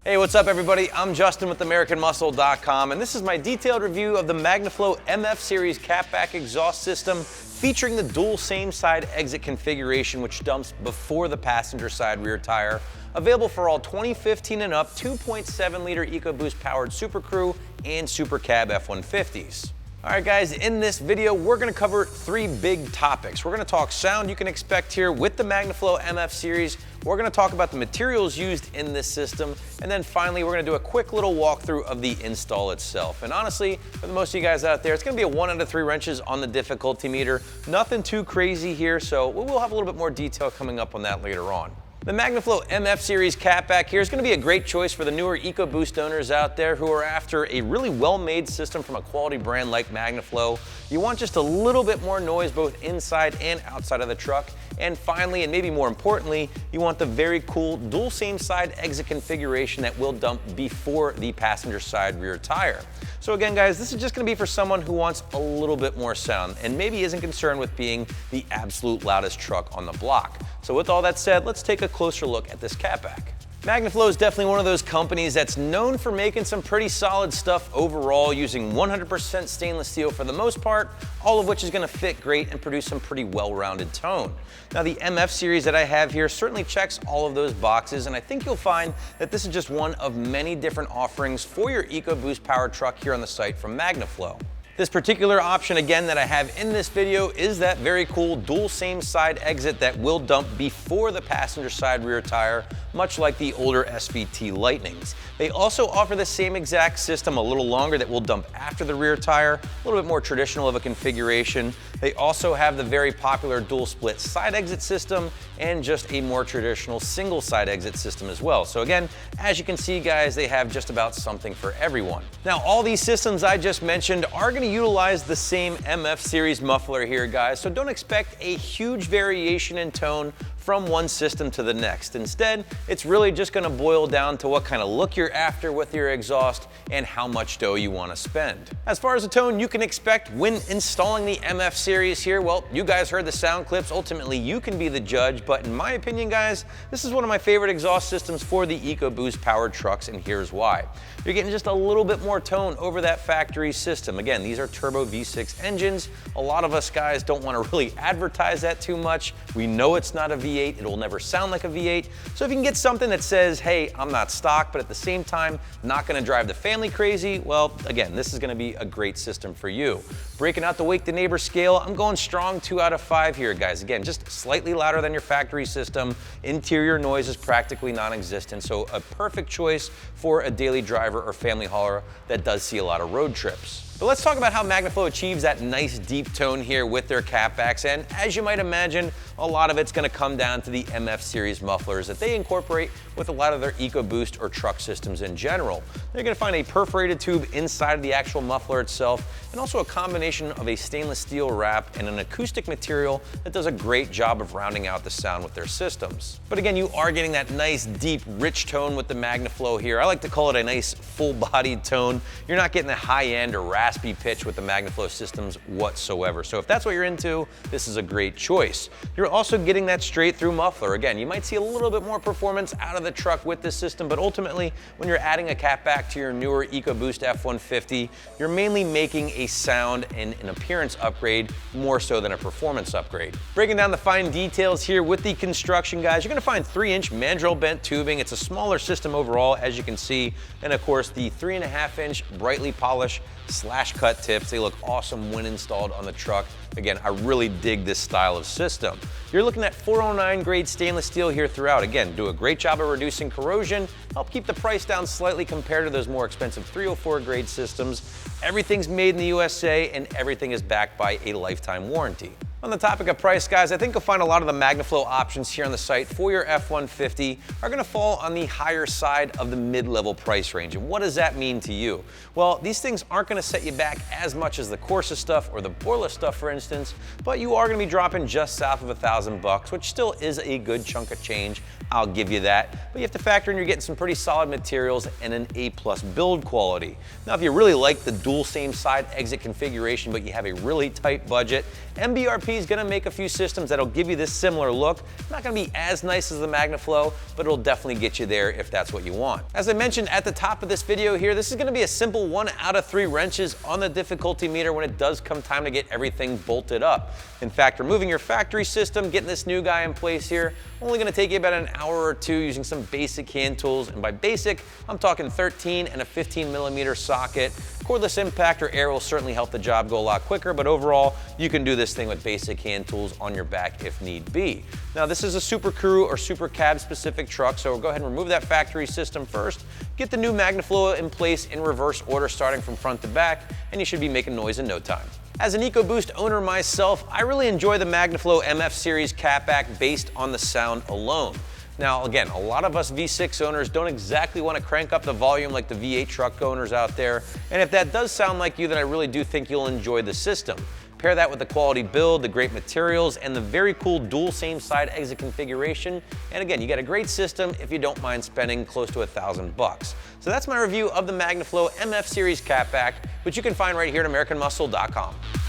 Hey, what's up everybody? I'm Justin with AmericanMuscle.com, and this is my detailed review of the Magnaflow MF Series catback exhaust system featuring the dual same side exit configuration which dumps before the passenger side rear tire. Available for all 2015 and up 2.7 liter EcoBoost powered Super Crew and Super Cab F-150s. All right guys, in this video, we're gonna cover three big topics. We're gonna talk sound you can expect here with the Magnaflow MF Series. We're gonna talk about the materials used in this system. And then finally, we're gonna do a quick little walkthrough of the install itself. And honestly, for the most of you guys out there, it's gonna be a 1 out of 3 wrenches on the difficulty meter. Nothing too crazy here, so we'll have a little bit more detail coming up on that later on. The Magnaflow MF Series catback here is going to be a great choice for the newer EcoBoost owners out there who are after a really well-made system from a quality brand like Magnaflow. You want just a little bit more noise both inside and outside of the truck. And finally, and maybe more importantly, you want the very cool dual same side exit configuration that will dump before the passenger side rear tire. So again guys, this is just going to be for someone who wants a little bit more sound and maybe isn't concerned with being the absolute loudest truck on the block. So with all that said, let's take a closer look at this catback. Magnaflow is definitely one of those companies that's known for making some pretty solid stuff overall, using 100% stainless steel for the most part, all of which is going to fit great and produce some pretty well-rounded tone. Now the MF series that I have here certainly checks all of those boxes, and I think you'll find that this is just one of many different offerings for your EcoBoost powered truck here on the site from Magnaflow. This particular option, again, that I have in this video is that very cool dual same side exit that will dump before the passenger side rear tire, much like the older SVT Lightnings. They also offer the same exact system, a little longer, that will dump after the rear tire, a little bit more traditional of a configuration. They also have the very popular dual split side exit system and just a more traditional single side exit system as well. So again, as you can see guys, they have just about something for everyone. Now all these systems I just mentioned are going to utilize the same MF series muffler here guys, so don't expect a huge variation in tone from one system to the next. Instead, it's really just gonna boil down to what kind of look you're after with your exhaust and how much dough you wanna spend. As far as the tone you can expect when installing the MF series here, well, you guys heard the sound clips. Ultimately, you can be the judge, but in my opinion, guys, this is one of my favorite exhaust systems for the EcoBoost powered trucks, and here's why. You're getting just a little bit more tone over that factory system. Again, these are turbo V6 engines. A lot of us guys don't wanna really advertise that too much. We know it's not a V8. It will never sound like a V8. So if you can get something that says, hey, I'm not stock, but at the same time, not gonna drive the family crazy, well, again, this is gonna be a great system for you. Breaking out the wake the neighbor scale, I'm going strong 2 out of 5 here, guys. Again, just slightly louder than your factory system. Interior noise is practically non-existent, so a perfect choice for a daily driver or family hauler that does see a lot of road trips. But let's talk about how Magnaflow achieves that nice deep tone here with their catbacks, and as you might imagine, a lot of it's going to come down to the MF series mufflers that they incorporate with a lot of their EcoBoost or truck systems in general. They're going to find a perforated tube inside of the actual muffler itself, and also a combination of a stainless steel wrap and an acoustic material that does a great job of rounding out the sound with their systems. But again, you are getting that nice deep rich tone with the Magnaflow here. I like to call it a nice full-bodied tone. You're not getting the high-end or raspy pitch with the Magnaflow systems whatsoever. So if that's what you're into, this is a great choice. You're also getting that straight through muffler. Again, you might see a little bit more performance out of the truck with this system, but ultimately, when you're adding a catback to your newer EcoBoost F-150, you're mainly making a sound and an appearance upgrade more so than a performance upgrade. Breaking down the fine details here with the construction, guys, you're gonna find 3-inch mandrel bent tubing. It's a smaller system overall, as you can see, and of course, the 3.5-inch brightly polished slash-cut tips. They look awesome when installed on the truck. Again, I really dig this style of system. You're looking at 409 grade stainless steel here throughout. Again, do a great job of reducing corrosion, help keep the price down slightly compared to those more expensive 304 grade systems. Everything's made in the USA and everything is backed by a lifetime warranty. On the topic of price, guys, I think you'll find a lot of the Magnaflow options here on the site for your F-150 are gonna fall on the higher side of the mid-level price range. And what does that mean to you? Well, these things aren't gonna set you back as much as the Corsa stuff or the Borla stuff, for instance, but you are gonna be dropping just south of $1,000, which still is a good chunk of change. I'll give you that. But you have to factor in you're getting some pretty solid materials and an A+ build quality. Now, if you really like the dual same side exit configuration, but you have a really tight budget, MBRP MSRP is gonna make a few systems that'll give you this similar look. Not gonna be as nice as the Magnaflow, but it'll definitely get you there if that's what you want. As I mentioned at the top of this video here, this is gonna be a simple 1 out of 3 wrenches on the difficulty meter when it does come time to get everything bolted up. In fact, removing your factory system, getting this new guy in place here, only gonna take you about an hour or two using some basic hand tools. And by basic, I'm talking 13 and a 15mm socket. Cordless impact or air will certainly help the job go a lot quicker, but overall, you can do this thing with basic hand tools on your back if need be. Now, this is a Super Crew or Super Cab specific truck, so go ahead and remove that factory system first. Get the new Magnaflow in place in reverse order starting from front to back, and you should be making noise in no time. As an EcoBoost owner myself, I really enjoy the Magnaflow MF series catback based on the sound alone. Now again, a lot of us V6 owners don't exactly want to crank up the volume like the V8 truck owners out there, and if that does sound like you, then I really do think you'll enjoy the system. Pair that with the quality build, the great materials, and the very cool dual same side exit configuration, and again, you got a great system if you don't mind spending close to $1,000. So that's my review of the Magnaflow MF series catback, which you can find right here at AmericanMuscle.com.